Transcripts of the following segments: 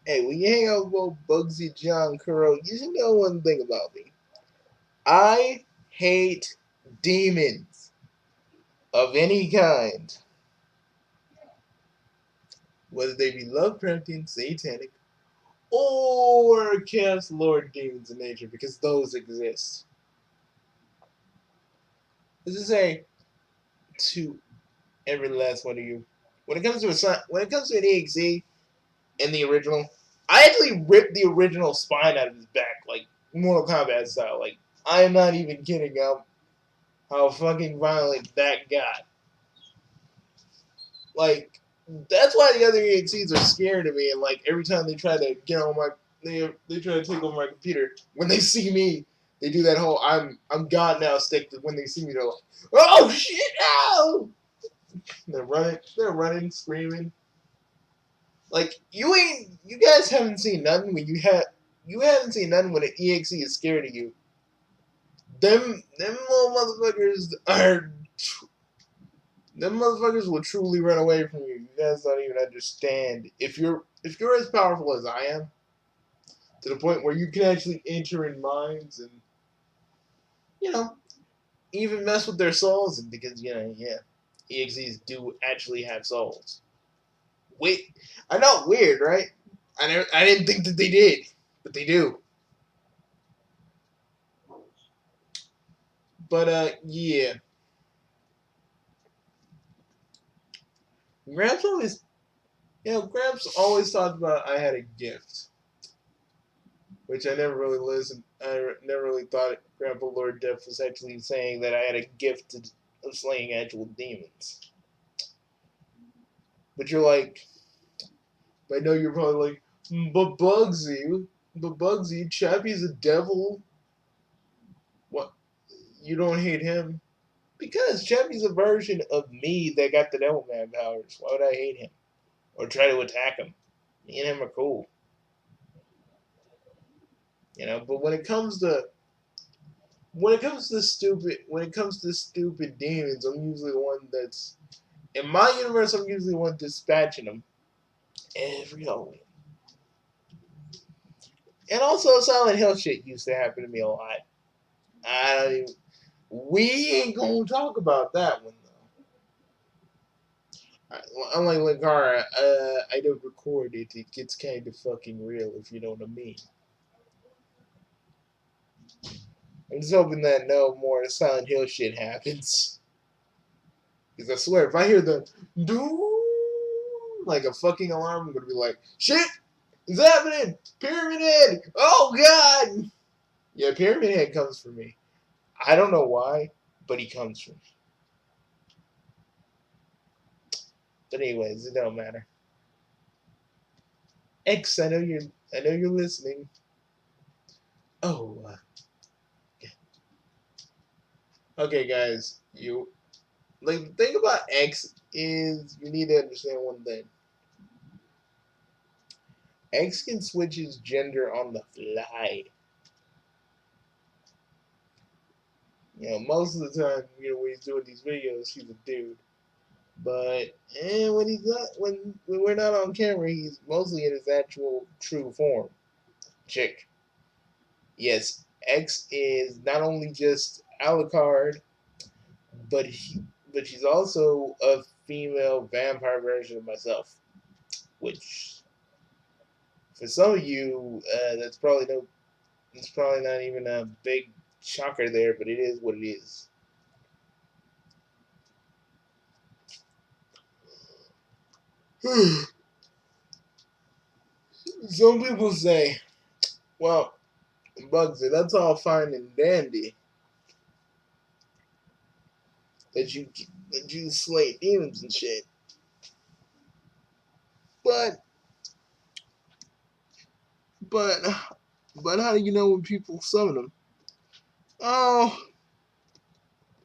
Hey, when you hang out with old Bugsy John Kuro, you should know one thing about me. I hate demons of any kind, whether they be Lovecraftian, satanic, or Chaos Lord demons of nature, because those exist. Let's just say to every last one of you, when it comes to when it comes to an EXE in the original, I actually ripped the original spine out of his back, like Mortal Kombat style. Like I am not even kidding. How fucking violent that got. Like that's why the other EXEs are scared of me, and like every time they try to get on my they try to take over my computer. When they see me, they do that whole I'm God now stick. When they see me, they're like, oh shit, no! They're running, screaming. Like you guys haven't seen nothing when you haven't seen nothing when an EXE is scared of you. Them little motherfuckers are them motherfuckers will truly run away from you. You guys don't even understand. If you're as powerful as I am, to the point where you can actually enter in minds and you know even mess with their souls, and because yeah, EXEs do actually have souls. Wait, I know, weird, right? I didn't think that they did, but they do. But yeah, Gramps always, Gramps always talked about I had a gift, which I never really listened. I never really thought Grandpa Lord Death was actually saying that I had a gift of slaying actual demons. But you're like, I know you're probably like, but Bugsy, Chappie's a devil. What? You don't hate him? Because Chappie's a version of me that got the Devilman powers. Why would I hate him or try to attack him? Me and him are cool, But when it comes to stupid demons, I'm usually the one that's in my universe. I'm usually the one dispatching them every Halloween. And also, Silent Hill shit used to happen to me a lot. I don't even. We ain't gonna talk about that one though. Unlike Linkara, I don't record it. It gets kind of fucking real, if you know what I mean. I'm just hoping that no more Silent Hill shit happens. Because I swear, if I hear the doo like a fucking alarm, I'm gonna be like, shit, it's happening! Pyramid Head! Oh god! Yeah, Pyramid Head comes for me. I don't know why, but he comes for me. But anyways, it don't matter. X, I know you're listening. Oh, okay, guys, you like the thing about X is you need to understand one thing. X can switch his gender on the fly. Most of the time, when he's doing these videos, he's a dude. But when he's not, when we're not on camera, he's mostly in his actual true form. Chick. Yes, X is not only just Alucard, but she's also a female vampire version of myself. Which, for some of you, it's probably not even a big shocker there, but it is what it is. Some people say, well, Bugsy, that's all fine and dandy that you slay demons and shit. But but but how do you know when people summon them? Oh,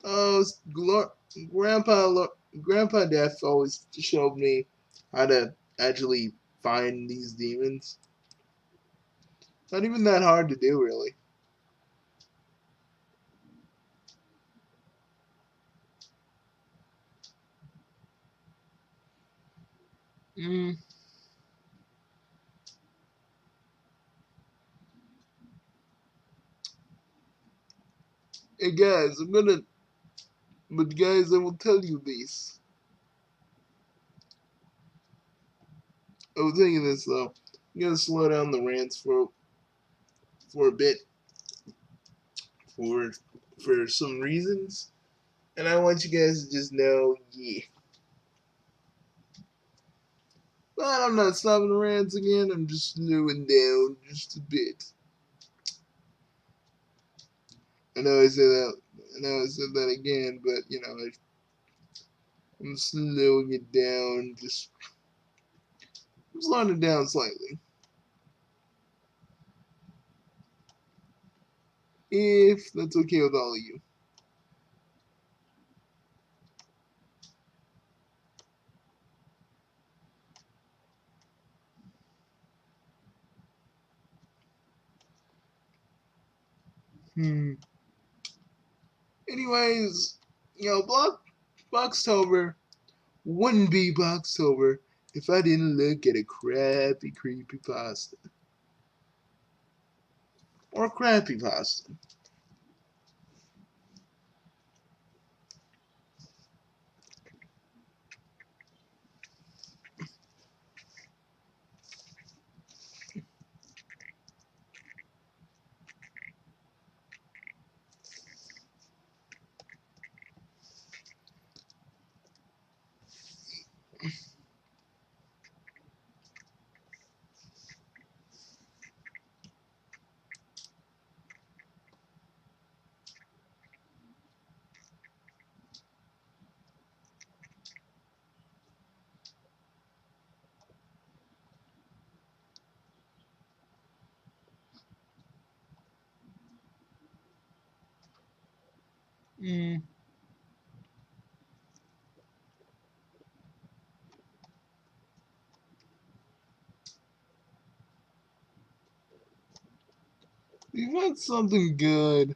oh, Grandpa Grandpa Death always showed me how to actually find these demons. Not even that hard to do, really. Mm, Hey guys, but guys, I will tell you this. I will tell you this though. I'm gonna slow down the rants for a bit for some reasons, and I want you guys to just know, yeah. But I'm not stopping the rants again. I'm just slowing down just a bit. I know I said that. I know I said that again, but I'm slowing it down. I'm slowing it down slightly. If that's okay with all of you. Anyways, boxTober wouldn't be boxTober if I didn't look at a crappy creepy pasta or crappy pasta. Mm. You want something good?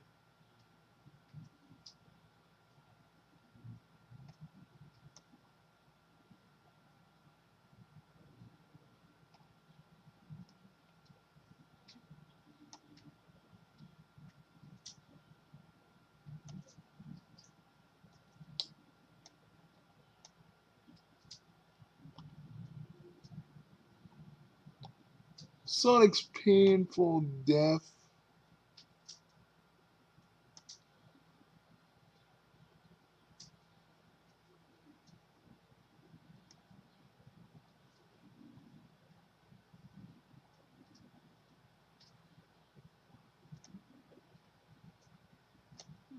Sonic's painful death.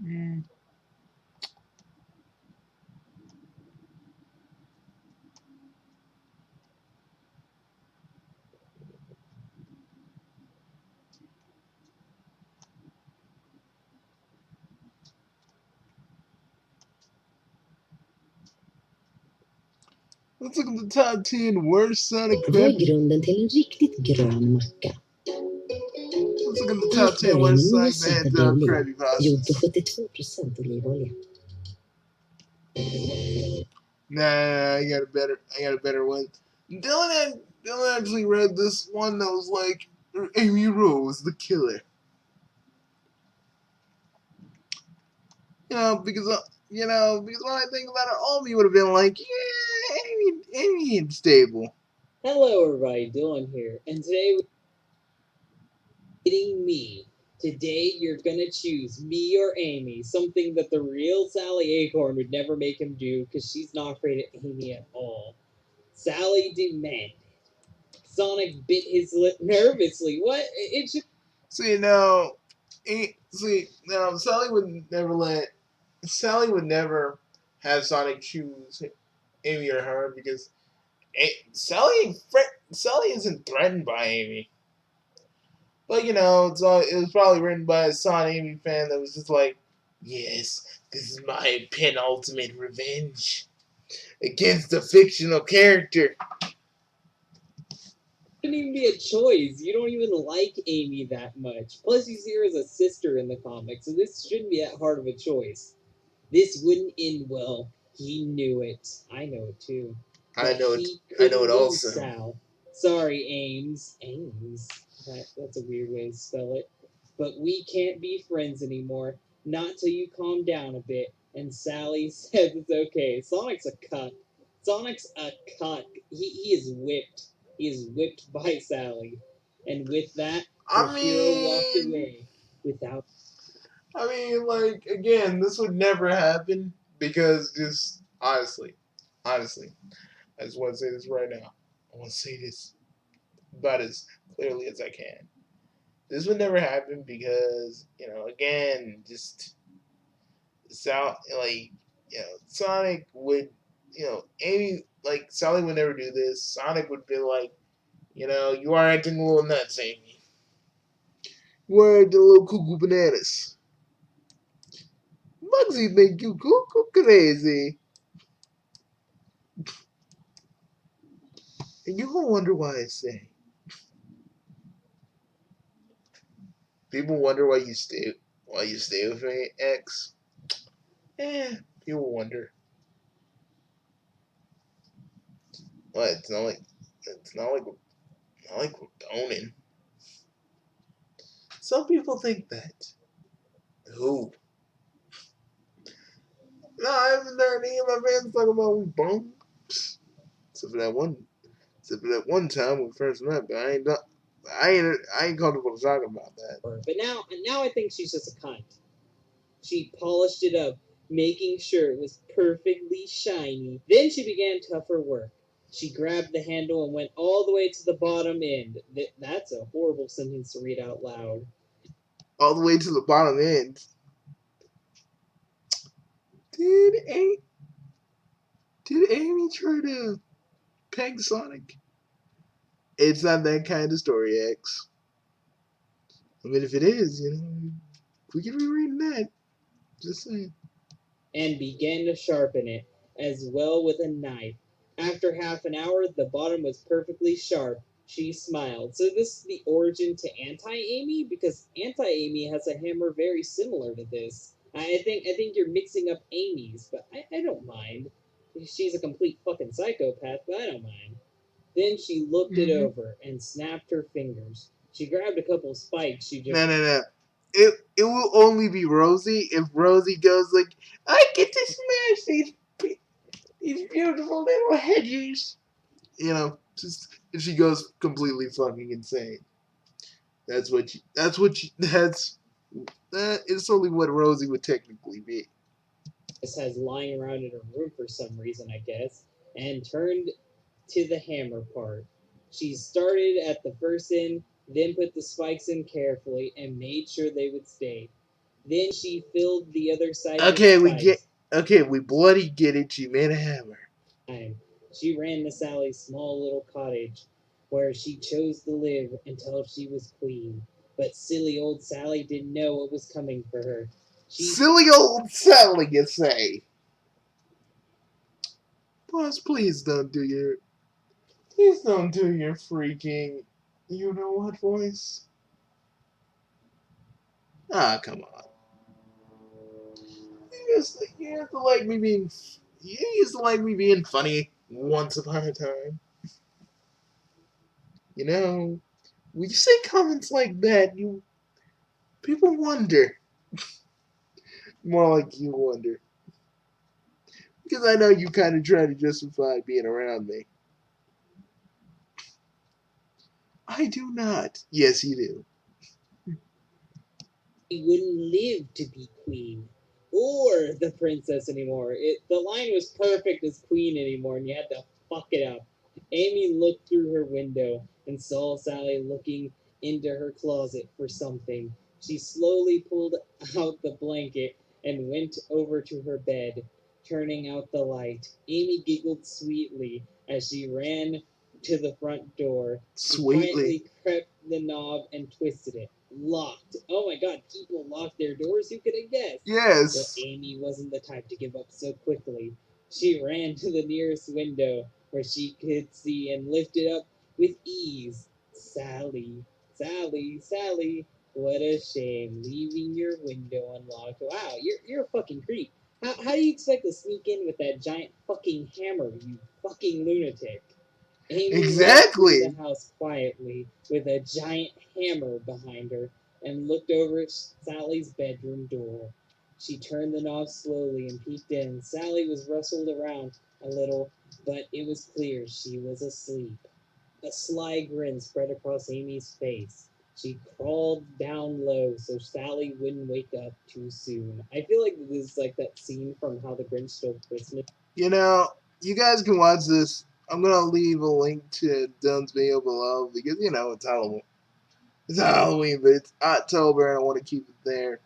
Mm. Let's look at the top 10 worst Sonic Vad är grunden till en riktigt grön macka? Let's look at the top Allt 10 börjar med worst nya Sonic the söta Hedgehog bli crappy gjord på pastas. 72% olivolja. Nah, I got a better one. Dylan actually read this one that was like Amy Rose, the killer. Because because when I think about it, all of you would have been like, yeah, Amy and stable. Hello everybody, Dylan here, and today we're getting me. Today you're gonna choose me or Amy, something that the real Sally Acorn would never make him do, because she's not afraid of Amy at all. Sally demanded. Sonic bit his lip nervously. What? It should. See now, Sally would never have Sonic choose Amy or her because Sally isn't threatened by Amy. But it was probably written by a Son Amy fan that was just like, yes, this is my penultimate revenge against a fictional character. Shouldn't even be a choice. You don't even like Amy that much. Plus, you see her as a sister in the comics, so this shouldn't be that hard of a choice. This wouldn't end well. He knew it. I know it too. I But know it. he I know it couldn't lose also. Sal. Sorry, Ames. Ames. That's a weird way to spell it. But we can't be friends anymore. Not till you calm down a bit. And Sally says it's okay. Sonic's a cuck. Sonic's a cuck. He is whipped. He is whipped by Sally. And with that, her hero walked away without. Like, again, this would never happen because just honestly, I just want to say this right now. I want to say this about as clearly as I can. This would never happen because, again, just Sonic would, Amy, like, Sally would never do this. Sonic would be like, you are acting a little nuts, Amy. You are acting a little cuckoo bananas. Bugsy think you cuckoo crazy. And you gonna wonder why I say. People wonder why you stay with me, X. People wonder. What? It's not like we're boning. Some people think that. Who? No, I haven't heard any of my fans talking about we bone. Except for that one time we first met, but I ain't comfortable talking about that. But now I think she's just a cunt. She polished it up, making sure it was perfectly shiny. Then she began tougher work. She grabbed the handle and went all the way to the bottom end. That's a horrible sentence to read out loud. All the way to the bottom end. Did Amy try to peg Sonic? It's not that kind of story, X. I mean, if it is, we could be reading that. Just saying. And began to sharpen it, as well with a knife. After half an hour, the bottom was perfectly sharp. She smiled. So this is the origin to Anti-Amy? Because Anti-Amy has a hammer very similar to this. I think you're mixing up Amy's, but I don't mind. She's a complete fucking psychopath, but I don't mind. Then she looked it over and snapped her fingers. She grabbed a couple spikes. She just No. It will only be Rosie if Rosie goes like, I get to smash these beautiful little hedges. Just if she goes completely fucking insane. That's it's only what Rosie would technically be. has lying around in her room for some reason, I guess, and turned to the hammer part. She started at the first end, then put the spikes in carefully and made sure they would stay. Then she filled the other side with spikes. We bloody get it. She made a hammer. She ran to Sally's small little cottage, where she chose to live until she was queen. But silly old Sally didn't know what was coming for her. Silly old Sally, you say? Boss, please don't do your freaking, you know what voice? Ah, come on. You used to like me being funny once upon a time. When you say comments like that, people wonder. More like you wonder. Because I know you kind of try to justify being around me. I do not. Yes, you do. She wouldn't live to be queen or the princess anymore. The line was perfect as queen anymore, and you had to fuck it up. Amy looked through her window and saw Sally looking into her closet for something. She slowly pulled out the blanket and went over to her bed, turning out the light. Amy giggled sweetly as she ran to the front door. She quietly crept the knob and twisted it. Locked. Oh my god, people lock their doors? Who could have guessed? Yes. But Amy wasn't the type to give up so quickly. She ran to the nearest window where she could see and lifted up with ease. Sally, Sally, Sally, what a shame leaving your window unlocked. Wow, you're a fucking creep. How do you expect to sneak in with that giant fucking hammer, you fucking lunatic? Amy Exactly. walked through the house quietly with a giant hammer behind her and looked over at Sally's bedroom door. She turned the knob slowly and peeked in. Sally was rustled around a little, but it was clear she was asleep. A sly grin spread across Amy's face. She crawled down low so Sally wouldn't wake up too soon. I feel like this is like that scene from How the Grinch Stole Christmas. You know, you guys can watch this. I'm gonna leave a link to Dylan's video below because you know it's Halloween. It's not Halloween, but it's October, and I want to keep it there.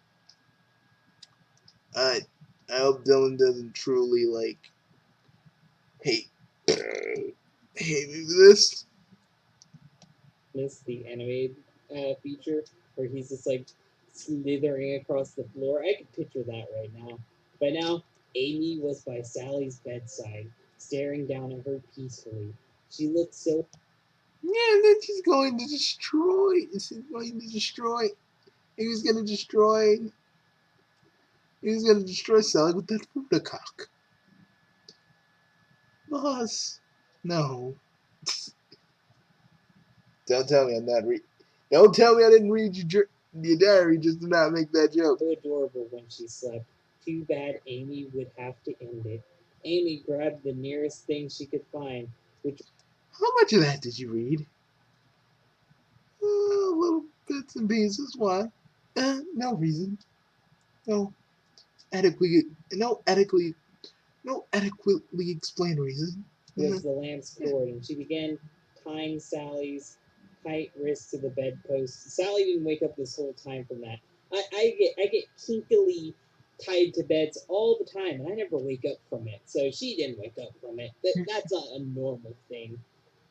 I hope Dylan doesn't truly like hate hate me for this. The animated feature where he's just like slithering across the floor. I could picture that right now. By now, Amy was by Sally's bedside, staring down at her peacefully. She looked so. Yeah, and then she's going to destroy. She's going to destroy. He was gonna destroy. He was gonna destroy Sally with that cock. Boss, no. Don't tell me I'm not Don't tell me I didn't read your diary just to not make that joke. So adorable when she slept. Too bad Amy would have to end it. Amy grabbed the nearest thing she could find, which. How much of that did you read? Little bits and pieces. Why? No reason. No adequately. No adequately explained reason. Was the lamp's cord, and she began tying Sally's tight wrists to the bedpost. Sally didn't wake up this whole time from that. I get kinkily tied to beds all the time, and I never wake up from it. So she didn't wake up from it. That's not a normal thing.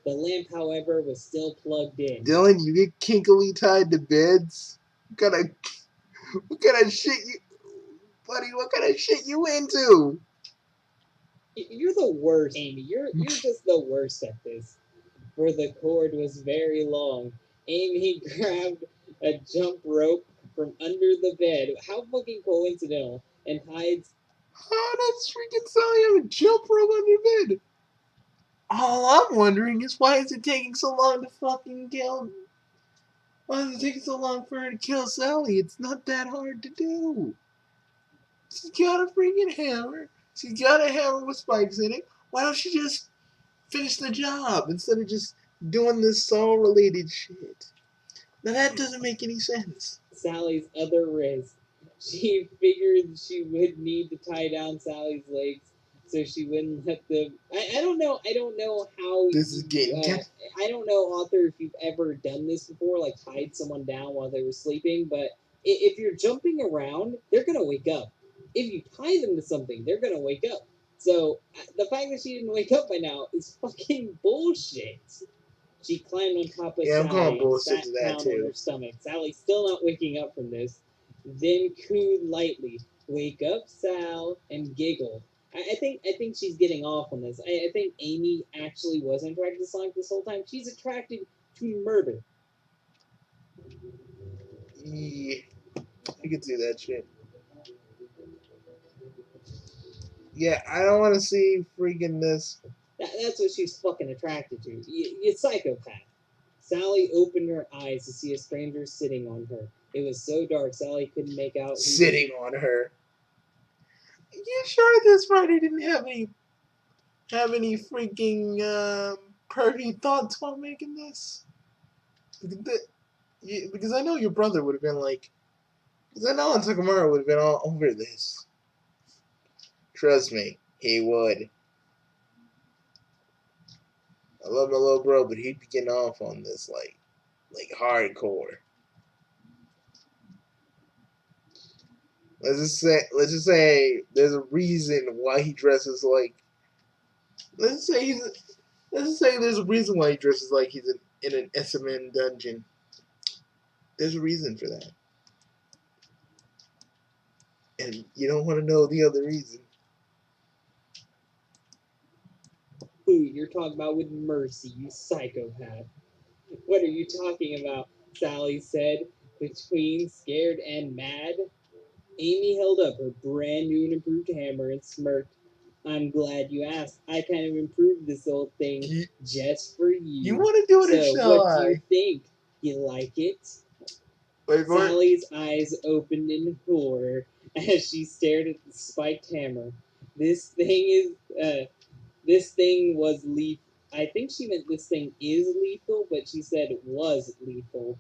The lamp, however, was still plugged in. Dylan, you get kinkily tied to beds? What kind of shit you, buddy? What kind of shit you into? You're the worst, Amy. You're just the worst at this. For the cord was very long. Amy grabbed a jump rope from under the bed. How fucking coincidental. And hides. How does freaking Sally have a jump rope under bed? All I'm wondering is why is it taking so long to fucking kill? Why is it taking so long for her to kill Sally? It's not that hard to do. She's got a freaking hammer. She's got a hammer with spikes in it. Why don't she just finish the job instead of just doing this soul-related shit? Now that doesn't make any sense. Sally's other wrist. She figured she would need to tie down Sally's legs so she wouldn't let them. I don't know. I don't know how. This is getting. I don't know, author, if you've ever done this before, like tied someone down while they were sleeping. But if you're jumping around, they're gonna wake up. If you tie them to something, they're gonna wake up. So the fact that she didn't wake up by now is fucking bullshit. She climbed on top of Sally and sat down on her stomach. Sally's still not waking up from this. Then cooed lightly, "Wake up, Sal," and giggled. I think she's getting off on this. I think Amy actually wasn't attracted to Sonic this whole time. She's attracted to murder. Yeah, I can see that shit. Yeah, I don't want to see freaking this. That's what she's fucking attracted to. You psychopath. Sally opened her eyes to see a stranger sitting on her. It was so dark Sally couldn't make out. Sitting on her. You sure this writer didn't have any freaking pervy thoughts while making this? Because I know your brother would have been like, because I know Takamura would have been all over this. Trust me, he would. I love my little bro, but he'd be getting off on this like hardcore. Let's just say there's a reason why he dresses like. Let's just say there's a reason why he dresses like he's in an SMN dungeon. There's a reason for that. And you don't want to know the other reason. Who you're talking about with Mercy, you psychopath. What are you talking about? Sally said, between scared and mad. Amy held up her brand new and improved hammer and smirked. "I'm glad you asked. I kind of improved this old thing just for you. You want to do it, so what do you think? You like it?" Wait for Sally's eyes opened in horror. as she stared at the spiked hammer. This thing this thing was lethal. I think she meant this thing is lethal, but she said it was lethal.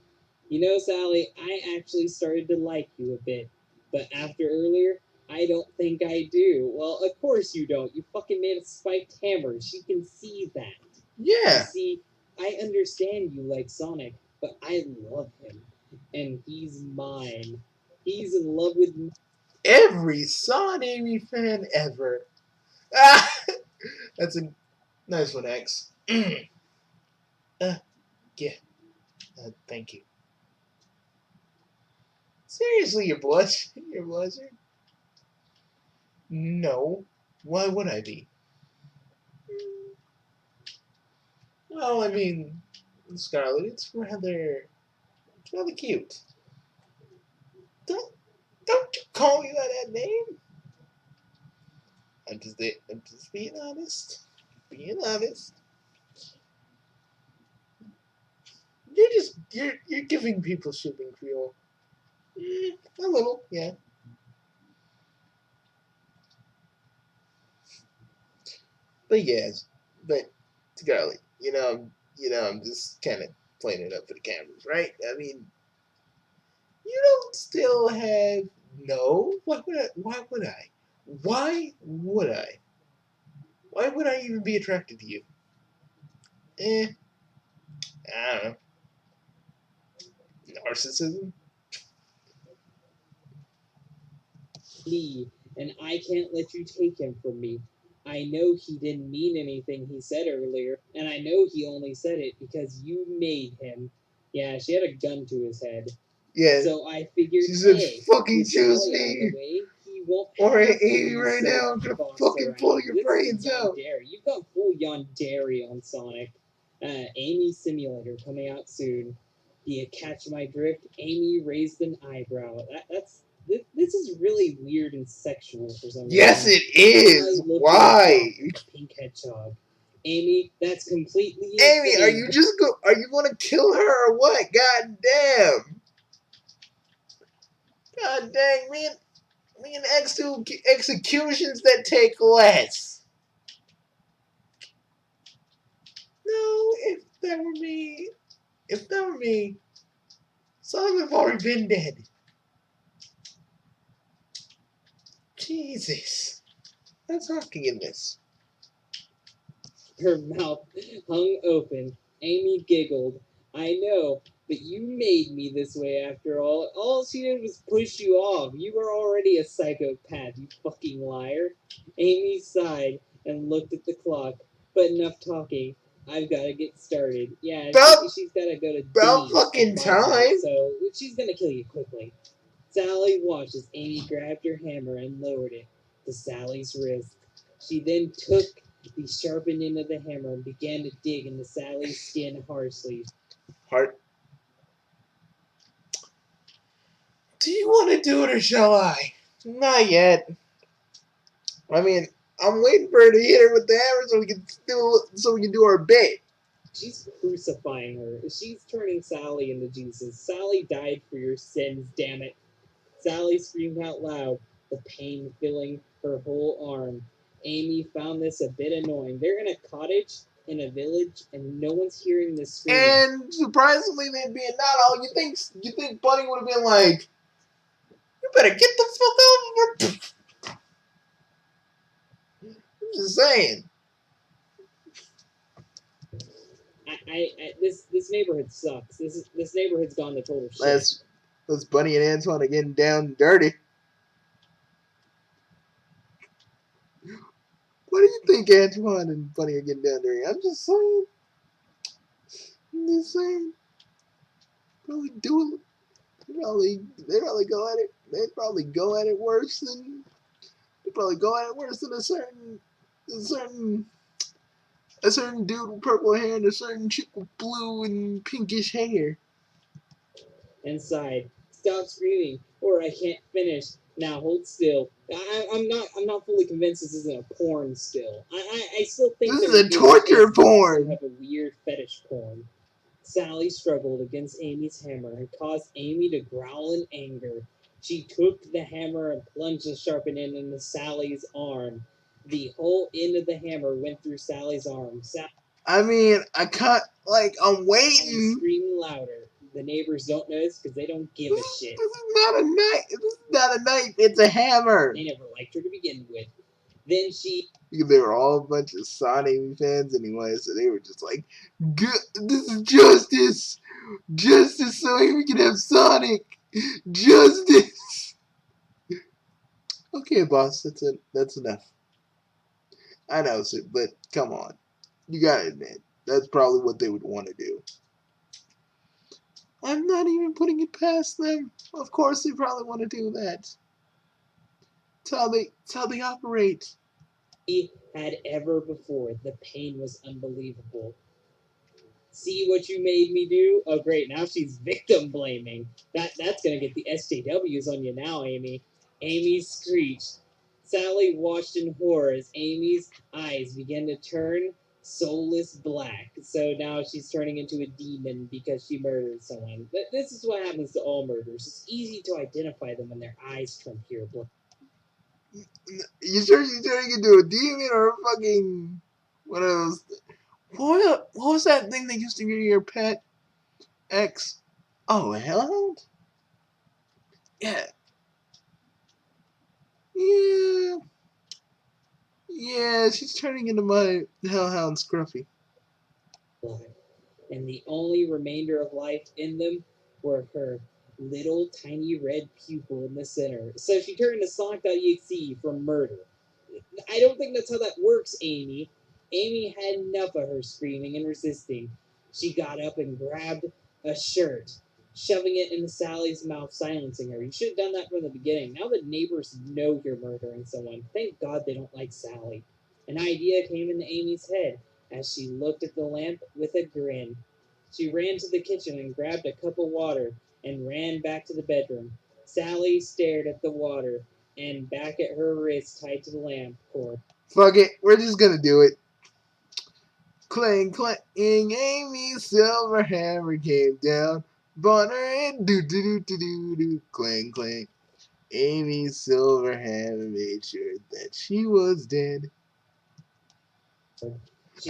You know, Sally, I actually started to like you a bit, but after earlier, I don't think I do. Well, of course you don't. You fucking made a spiked hammer. She can see that. You Yeah. see, I understand you like Sonic, but I love him, and he's mine. He's in love with me. Every Son Amy fan ever. Ah, that's a nice one, X. Yeah. Thank you. Seriously, you're blushing? You're blushing? No. Why would I be? Well, I mean, Scarlet, it's rather cute. Don't you call me by that name? I'm just being honest. Being honest. You're giving people shipping Creole. A little, yeah. But yes, but Scarlet, I'm just kind of playing it up for the cameras, right? I mean, you don't still have no. Why would I? Why would I? Why would I? Why would I even be attracted to you? I don't know. Narcissism. Me, and I can't let you take him from me. I know he didn't mean anything he said earlier, and I know he only said it because you made him. Yeah, she had a gun to his head. Yeah. So I figured, She said, hey, "Fucking with choose Sally on the me, way, he won't or have to Amy be right so now. I'm gonna boss fucking around. pull your This brains is out." yandere. You've got full yandere on Sonic. Amy Simulator coming out soon. Do you catch my drift? Amy raised an eyebrow. This is really weird and sexual for some Yes, reason. it is. I looked Why? at the pink hedgehog. Amy, that's completely Amy, insane. are you gonna kill her or what? God damn. God dang, me and X do executions that take less. No, if that were me, some of them have already been dead. Jesus. That's talking in this. Her mouth hung open. Amy giggled. I know, but you made me this way after all. All she did was push you off. You were already a psychopath, you fucking liar. Amy sighed and looked at the clock. But enough talking. I've got to get started. Yeah, About she's got to go to about Denny's at fucking my house, time. so she's going to kill you quickly. Sally watched as Amy grabbed her hammer and lowered it to Sally's wrist. She then took the sharpened end of the hammer and began to dig into Sally's skin harshly. Heart. Do you want to do it or shall I? Not yet. I mean, I'm waiting for her to hit her with the hammer so we can do our bit. She's crucifying her. She's turning Sally into Jesus. Sally died for your sins, damn it. Sally screamed out loud, the pain filling her whole arm. Amy found this a bit annoying. They're in a cottage in a village, and no one's hearing this screaming. And surprisingly, they'd be not all. You think Bunny would have been like, "You better get the fuck over here." I'm just saying. This neighborhood sucks. This neighborhood's gone to total shit. Let's Bunny and Antoine are getting down dirty. What do you think Antoine and Bunny are getting down dirty? I'm just saying. Probably do it. They probably go at it. They probably go at it worse than. They probably go at it worse than a certain dude with purple hair and a certain chick with blue and pinkish hair. And sighed, "Stop screaming, or I can't finish. Now hold still. I'm not fully convinced this isn't a porn still. I still think This is a torture porn. Have a weird fetish porn." Sally struggled against Amy's hammer and caused Amy to growl in anger. She took the hammer and plunged the sharpened end into Sally's arm. The whole end of the hammer went through Sally's arm. I mean, I can't, like, I'm Sally waiting. screamed louder. The neighbors don't notice because they don't give a shit. This is not a knife. This is not a knife. It's a hammer. They never liked her to begin with. Then she Because they were all a bunch of Sonic fans anyway, so they were just like, this is justice. Justice so we can have Sonic. Justice. Okay, boss, that's it. That's enough. I know, sir, but come on. You gotta admit, that's probably what they would want to do. I'm not even putting it past them. Of course they probably want to do that. It's how they operate. had ever before. The pain was unbelievable. See what you made me do? Oh great, now she's victim blaming. That's gonna get the SJWs on you now, Amy. Amy screeched. Sally watched in horror as Amy's eyes began to turn soulless black. So now she's turning into a demon because she murdered someone. This is what happens to all murders. It's easy to identify them when their eyes turn pure black. You sure you're turning into a demon or a fucking one of those? What was that thing they used to give your pet? X. Oh, a hellhound? Yeah. Yeah. Yeah, she's turning into my hellhound Scruffy. And the only remainder of life in them were her little tiny red pupil in the center. So she turned to Sonic.exe for murder. I don't think that's how that works, Amy. Amy had enough of her screaming and resisting. She got up and grabbed a shirt, shoving it into Sally's mouth, silencing her. You should have done that from the beginning. Now the neighbors know you're murdering someone. Thank God they don't like Sally. An idea came into Amy's head as she looked at the lamp with a grin. She ran to the kitchen and grabbed a cup of water and ran back to the bedroom. Sally stared at the water and back at her wrist tied to the lamp cord. Fuck it, we're just gonna do it. Clang, clang, Amy's silver hammer came down. Bonner and do. Clang, clang. Amy's silver hammer made sure that she was dead.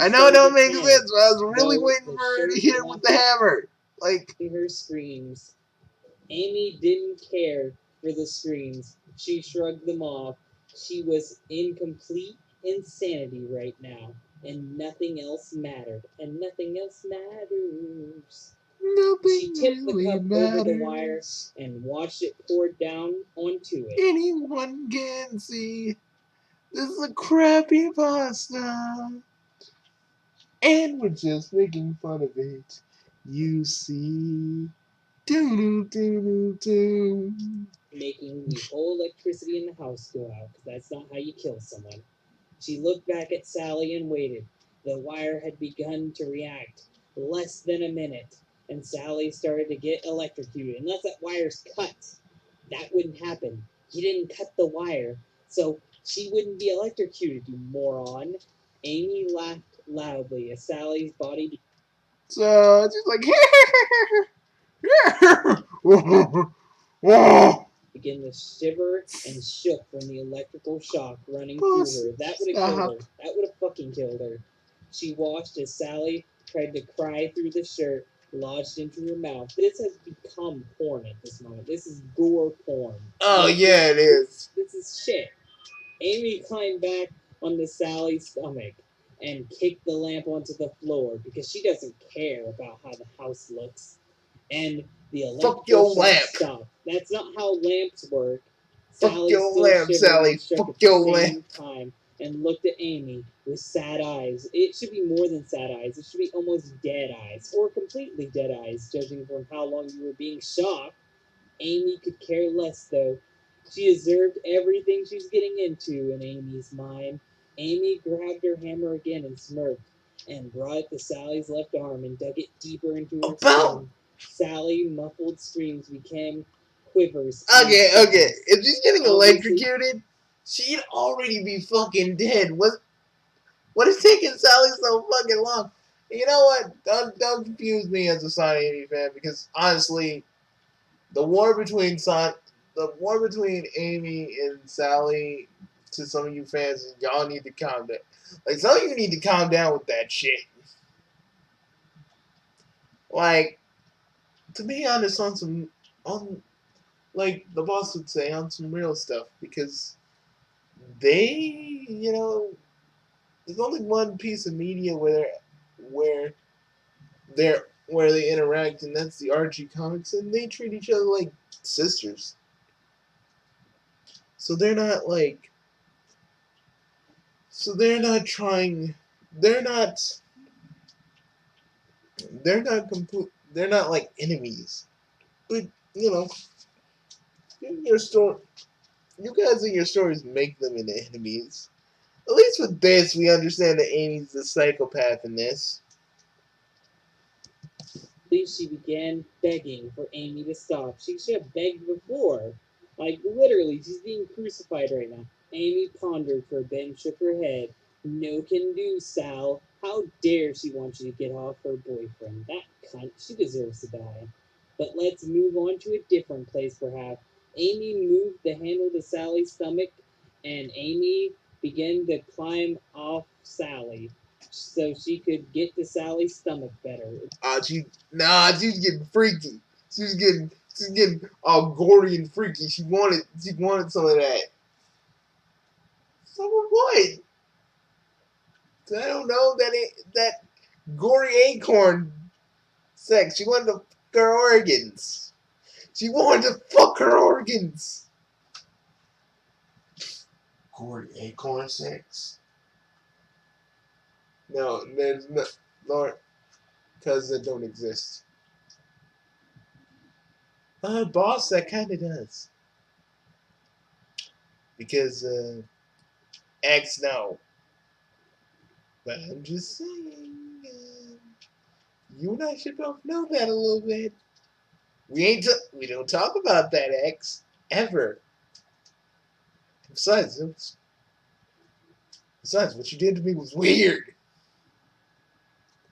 I know it don't make sense, but I was really waiting for her to hit her with the hammer. Like, her screams. Amy didn't care for the screams. She shrugged them off. She was in complete insanity right now, and nothing else mattered. And nothing else matters. She tipped the cup over the wire and watched it pour down onto it. Anyone can see this is a crappy pasta. And we're just making fun of it. You see. Making the whole electricity in the house go out, because that's not how you kill someone. She looked back at Sally and waited. The wire had begun to react. Less than a minute, and Sally started to get electrocuted. Unless that wire's cut. That wouldn't happen. You didn't cut the wire, so she wouldn't be electrocuted, you moron. Amy laughed loudly as Sally's body So it's just like began to shiver and shook from the electrical shock running through her. That would have killed her. That would have fucking killed her. She watched as Sally tried to cry through the shirt lodged into her mouth. This has become porn at this moment. This is gore porn. Oh yeah, it is. This is shit. Amy climbed back onto Sally's stomach and kicked the lamp onto the floor because she doesn't care about how the house looks. And the electrical shock stopped. That's not how lamps work. Fuck your lamp, Sally. Fuck your lamp. Time and looked at Amy with sad eyes. It should be more than sad eyes. It should be almost dead eyes, or completely dead eyes, judging from how long you were being shocked. Amy could care less, though. She deserved everything she's getting into in Amy's mind. Amy grabbed her hammer again and smirked, and brought it to Sally's left arm and dug it deeper into her skin. Sally muffled screams became quivers. Okay. If she's getting electrocuted, she'd already be fucking dead. What is taking Sally so fucking long? You know what? Don't confuse me as a Sonic 80 fan, because honestly, the war between the war between Amy and Sally, to some of you fans, is y'all need to calm down. Like, some of you need to calm down with that shit. Like, to be honest, on like the boss would say, on some real stuff, because they, there's only one piece of media where where they interact, and that's the Archie comics, and they treat each other like sisters. So they're not like, so they're not trying, they're not, they're not like enemies. But in your story, you guys in your stories make them into enemies. At least with this, we understand that Amy's the psychopath in this. She began begging for Amy to stop. She should have begged before. Like, literally, she's being crucified right now. Amy pondered for a bit and shook her head. No can do, Sal. How dare she want you to get off her boyfriend? That cunt. She deserves to die. But let's move on to a different place, perhaps. Amy moved the handle to Sally's stomach, and Amy began to climb off Sally so she could get to Sally's stomach better. She's getting freaky. She's getting all gory and freaky. She wanted some of that. Some of what? I don't know, that gory acorn sex. She wanted to fuck her organs. She wanted to fuck her organs. Gory acorn sex? No, there's no, Lord, because they don't exist. Boss, that kind of does. Because, X no. But I'm just saying, you and I should both know that a little bit. We don't talk about that, X, ever. Besides, what you did to me was weird.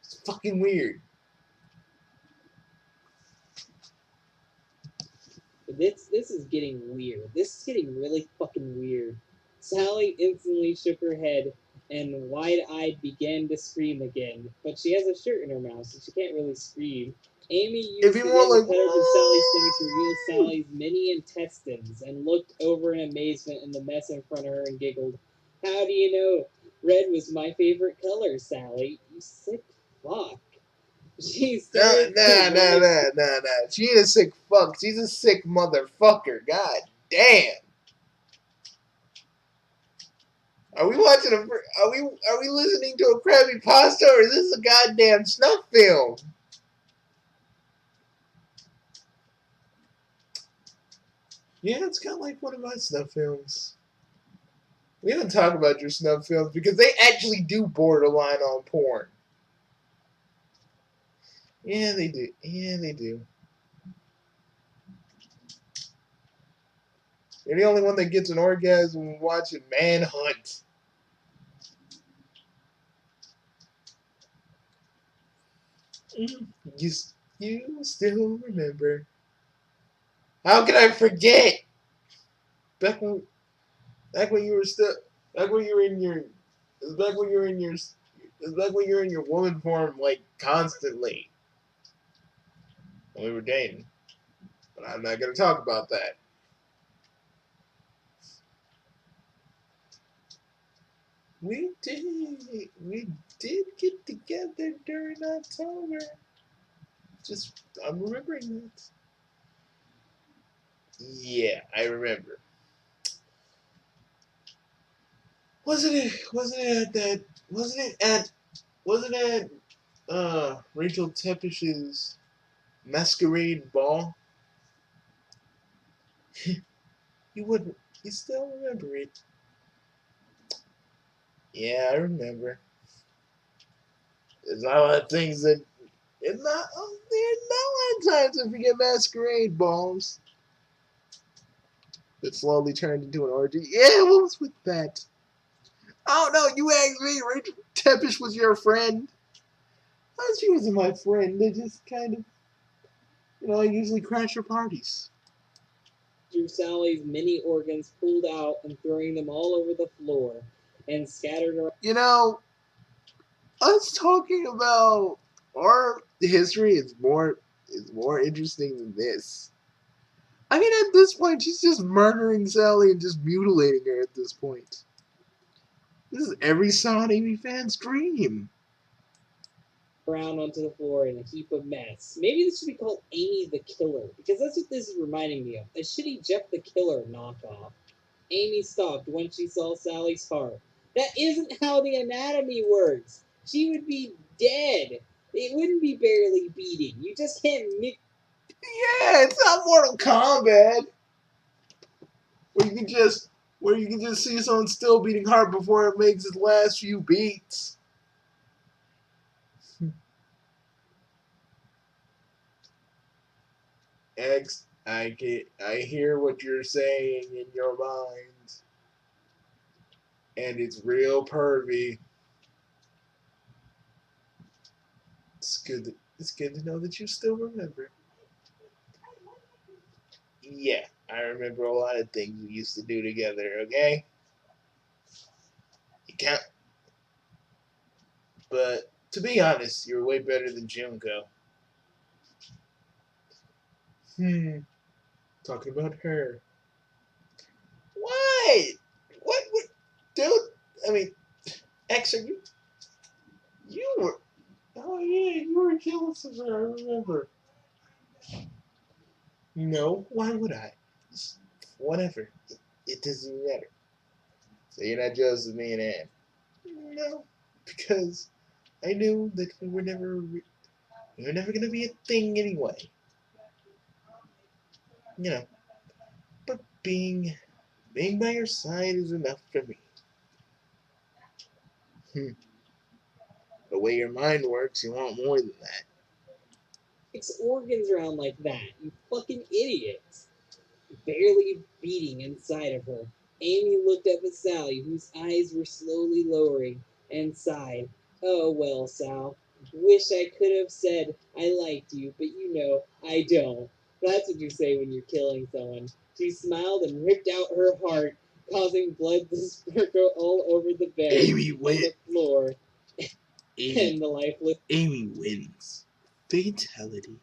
It's fucking weird. This is getting weird. This is getting really fucking weird. Sally instantly shook her head and wide-eyed began to scream again. But she has a shirt in her mouth, so she can't really scream. Amy used the hand to pet open Sally's stomach to reveal Sally's many intestines and looked over in amazement in the mess in front of her and giggled. How do you know? Red was my favorite color, Sally. You sick fuck. She's Nah. She ain't a sick fuck. She's a sick motherfucker. God damn. Are we watching are we listening to a crappy pasta, or is this a goddamn snuff film? Yeah, it's kind of like one of my snuff films. We don't talk about your snuff films because they actually do borderline on porn. Yeah, they do. Yeah, they do. You're the only one that gets an orgasm watching Manhunt. You still remember? How can I forget? Back when you were still, back when you were in your, back when you were in your, back when you were in your woman form, like, constantly. When we were dating. But I'm not gonna talk about that. We did get together during October. I'm remembering that. Yeah, I remember. Wasn't it at Rachel Tepish's masquerade ball? You still remember it. Yeah, I remember. There's not a lot of things that, there's not a lot of times I forget masquerade balls that slowly turned into an orgy. Yeah, what was with that? Oh no, you asked me, Rachel Tepish was your friend. She wasn't my friend. They just kind of, I usually crash her parties. through Sally's mini organs pulled out and throwing them all over the floor and scattered around. You know, us talking about our history is more interesting than this. I mean, at this point, she's just murdering Sally and just mutilating her at this point. This is every Sonic Amy fan's dream. Around onto the floor in a heap of mess. Maybe this should be called Amy the Killer, because that's what this is reminding me of. A shitty Jeff the Killer knockoff. Amy stopped when she saw Sally's heart. That isn't how the anatomy works. She would be dead. It wouldn't be barely beating. You just can't mix. Yeah, it's not Mortal Kombat. Where you can just see someone still beating heart before it makes its last few beats. X, I hear what you're saying in your mind, and it's real pervy. It's good to know that you still remember. Yeah, I remember a lot of things we used to do together. Okay, you can't. But to be honest, you're way better than Junko. Talking about her. What? What? Dude? I mean, X, you were. Oh yeah, you were jealous of her. I remember. No, why would I? Just whatever. It doesn't matter. So you're not jealous of me and Anne? No, because I knew that we were never gonna be a thing anyway. You know, but being by your side is enough for me. The way your mind works, you want more than that. Its organs around like that, you fucking idiots. Barely beating inside of her. Amy looked up at Sally, whose eyes were slowly lowering, and sighed. Oh well, Sal. Wish I could have said I liked you, but you know, I don't. That's what you say when you're killing someone. She smiled and ripped out her heart, causing blood to sprinkle all over the bed Amy and wins. the floor, Amy, and the lifeless Amy wins. Fatality.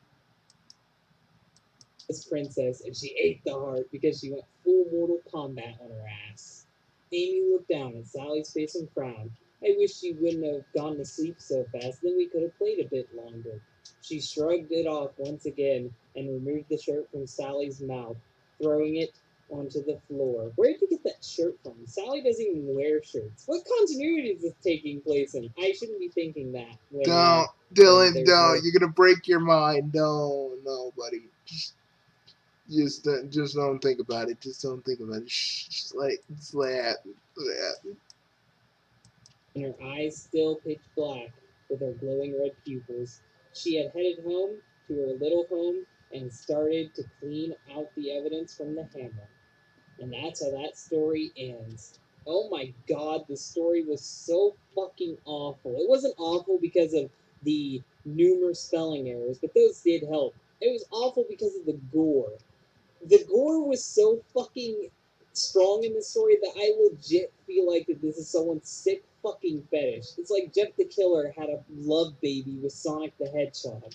Princess, and she ate the heart because she went full Mortal Kombat on her ass. Amy looked down at Sally's face and frowned. I wish she wouldn't have gone to sleep so fast, then we could have played a bit longer. She shrugged it off once again and removed the shirt from Sally's mouth, throwing it onto the floor. Where did you get that shirt from? Sally doesn't even wear shirts. What continuity is this taking place in? I shouldn't be thinking that. Don't, Dylan, there's don't. no- You're gonna break your mind. No, buddy. Just don't think about it. Just don't think about it. Shh, just let it happen. Let it happen. And her eyes still pitch black with her glowing red pupils. She had headed home to her little home and started to clean out the evidence from the hammer. And that's how that story ends. Oh my god, the story was so fucking awful. It wasn't awful because of the numerous spelling errors, but those did help. It was awful because of the gore. The gore was so fucking strong in the story that I legit feel like that this is someone's sick fucking fetish. It's like Jeff the Killer had a love baby with Sonic the Hedgehog.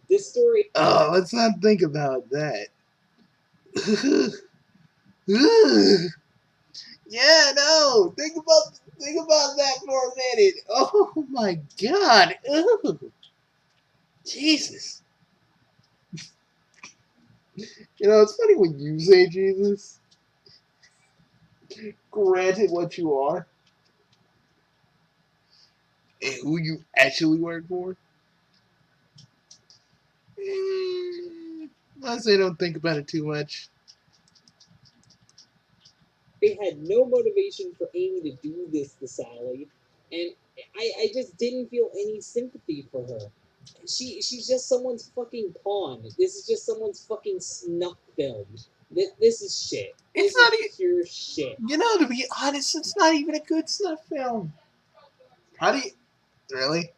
This story. Oh, let's not think about that. Yeah, no. Think about that for a minute. Oh my god. Ugh. Jesus. You know, it's funny when you say Jesus. Granted what you are. And who you actually work for. I say don't think about it too much. They had no motivation for Amy to do this to Sally, and I just didn't feel any sympathy for her. She's just someone's fucking pawn. This is just someone's fucking snuff film. This is shit. It's This not is pure shit. You know, to be honest, it's not even a good snuff film. How do you really?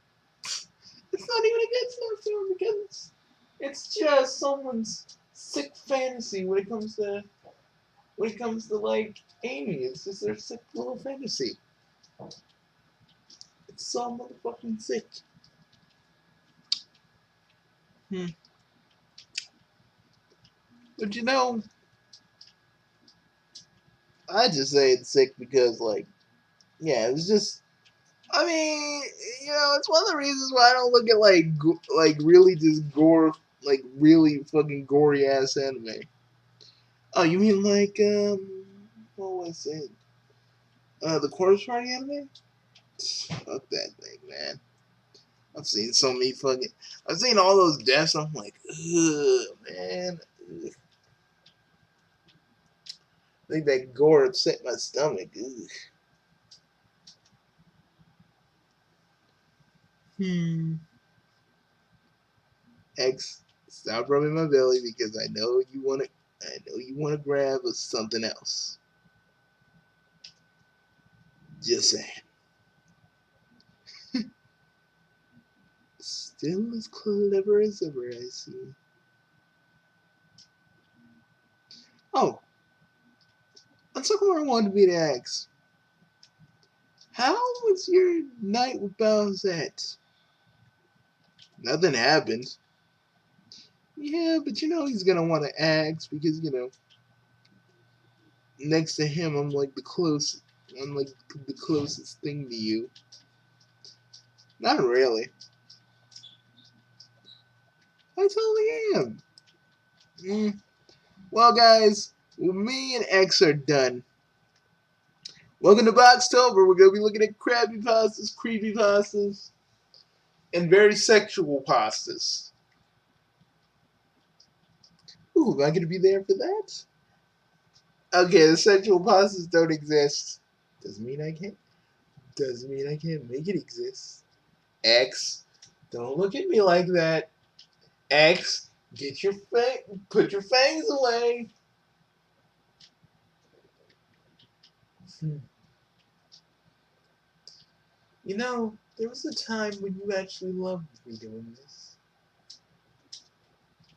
It's not even a good snuff film because it's just someone's sick fantasy when it comes to when it comes to like Amy. It's just their sick little fantasy. It's so motherfucking sick. But you know, I just say it's sick because like, yeah, it was just. I mean, you know, it's one of the reasons why I don't look at like really just gore, like really fucking gory ass anime. Oh, you mean like what was it? The Corpse Party anime? Fuck that thing, man. I've seen so many fucking. I've seen all those deaths. I'm like, ugh, man. Ugh. I think that gore upset my stomach. Ugh. Hmm. X, stop rubbing my belly because I know you want to. I know you want to grab something else. Just saying. Still as clever as ever, I see. Oh, that's something I wanted me to ask. How was your night with Bowsette? Nothing happened. Yeah, but you know he's gonna want to ask because you know next to him I'm like the close. I'm like the closest thing to you. Not really. I totally am. Well, guys, me and X are done. Welcome to boxTober. We're gonna be looking at crabby pastas, creepy pastas, and very sexual pastas. Ooh, am I gonna be there for that? Okay, the sexual pastas don't exist. Doesn't mean I can't. Doesn't mean I can't make it exist. X, don't look at me like that. X, put your fangs away. You know, there was a time when you actually loved me doing this.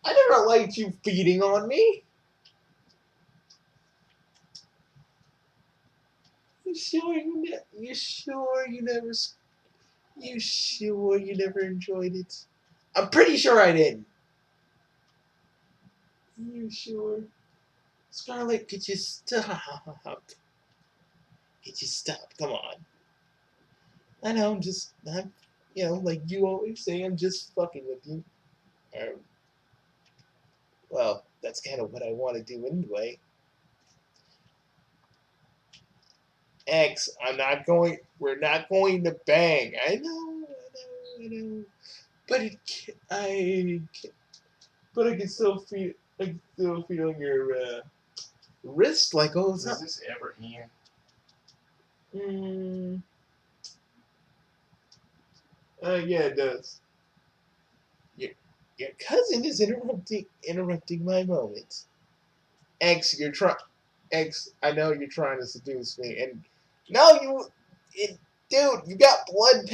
I never liked you feeding on me. You sure you never enjoyed it? I'm pretty sure I didn't. You sure? Scarlett, could you stop? Could you stop? Come on. I know, you know, like you always say, I'm just fucking with you. Or, well, that's kind of what I want to do anyway. X, we're not going to bang. I know. But but I can still feel your wrist like all the time. Does this ever end? Yeah, it does. Your, your cousin is interrupting my moment. X, X, I know you're trying to seduce me, and no, dude, you got blood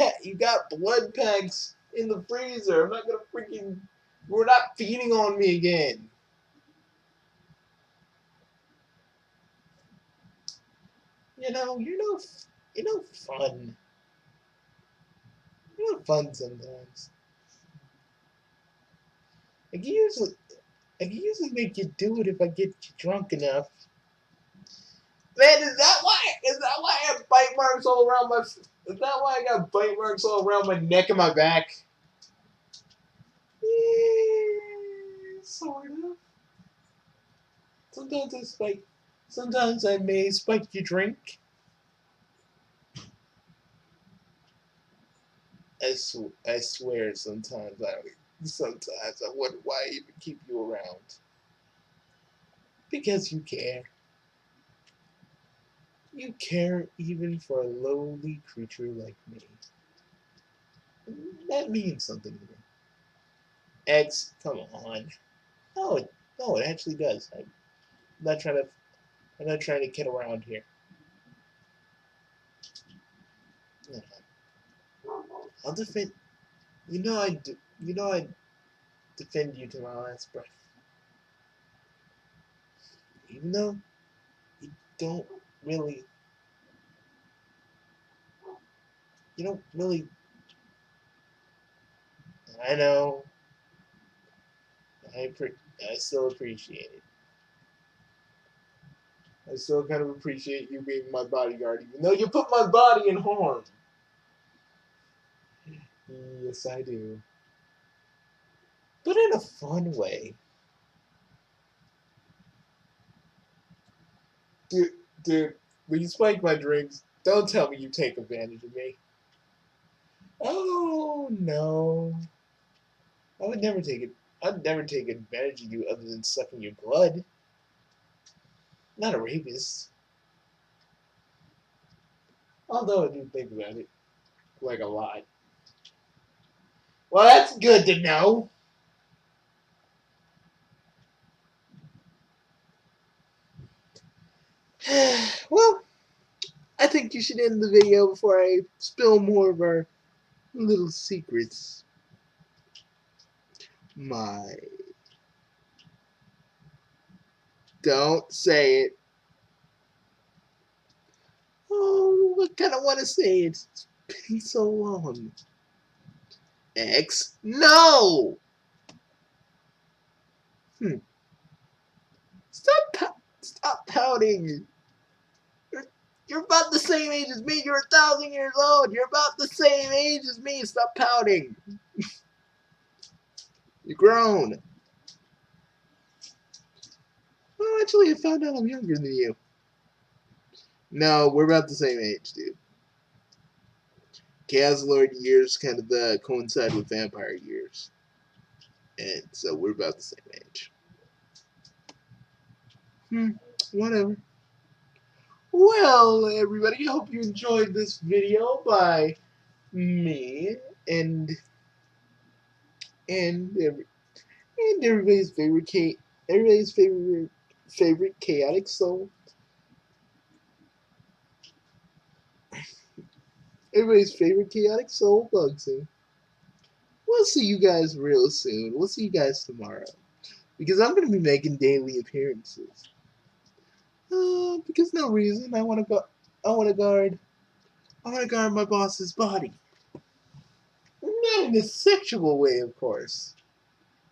packs in the freezer. I'm not gonna freaking. We're not feeding on me again. You know, you're no fun. You're no fun sometimes. I can usually, I can usually make you do it if I get you drunk enough. Man, is that why I have bite marks all around my? Is that why I got bite marks all around my neck and my back? Yeah, sort of. Sometimes I spike. Sometimes I may spike your drink. I swear. Sometimes I wonder why I even keep you around. Because you care. You care even for a lowly creature like me. That means something to me. X, come on. No, it actually does. I'm not trying to. I'm not trying to kid around here. No, I'll defend. You know I. You know I defend you to my last breath. Even though don't really, you don't really, I know, I still appreciate it. I still kind of appreciate you being my bodyguard, even though you put my body in harm. Yes, I do. But in a fun way. Dude, when you spike my drinks, don't tell me you take advantage of me. Oh, no. I would never take it. I'd never take advantage of you other than sucking your blood. Not a rapist. Although I do think about it. Like a lot. Well, that's good to know. Well, I think you should end the video before I spill more of our little secrets. My. Don't say it. Oh, I kind of want to say it. It's been so long. X? No! Stop pouting. You're about the same age as me. You're 1,000 years old. You're about the same age as me. Stop pouting. You're grown. Well, actually, I found out I'm younger than you. No, we're about the same age, dude. Chaos Lord years kind of coincide with vampire years. And so we're about the same age. Whatever. Well, everybody, I hope you enjoyed this video by me and everybody's favorite chaotic soul. Everybody's favorite chaotic soul, Bugsy. We'll see you guys real soon. We'll see you guys tomorrow. Because I'm going to be making daily appearances. Because no reason. I want to guard my boss's body. Not in a sexual way, of course.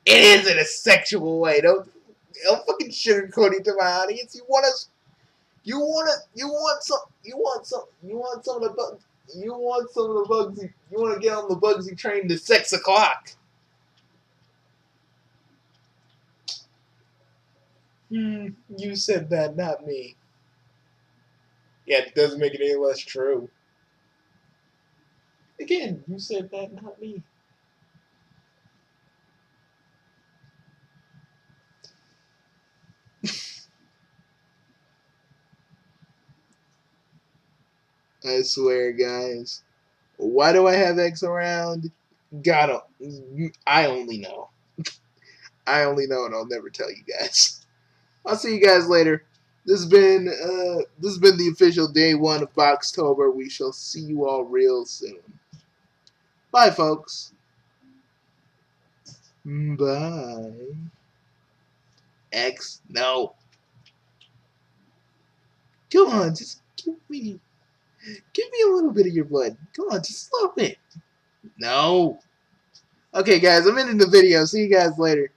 It is in a sexual way. Don't fucking sugarcoat it to my audience. You want to get on the Bugsy train to 6 o'clock. You said that, not me. Yeah, it doesn't make it any less true. Again, you said that, not me. I swear, guys. Why do I have X around? God, I only know. I only know, and I'll never tell you guys. I'll see you guys later. This has been the official day 1 of boxTober. We shall see you all real soon. Bye, folks. Bye. X, no. Come on, just give me a little bit of your blood. Come on, just a little bit. No. Okay, guys, I'm ending the video. See you guys later.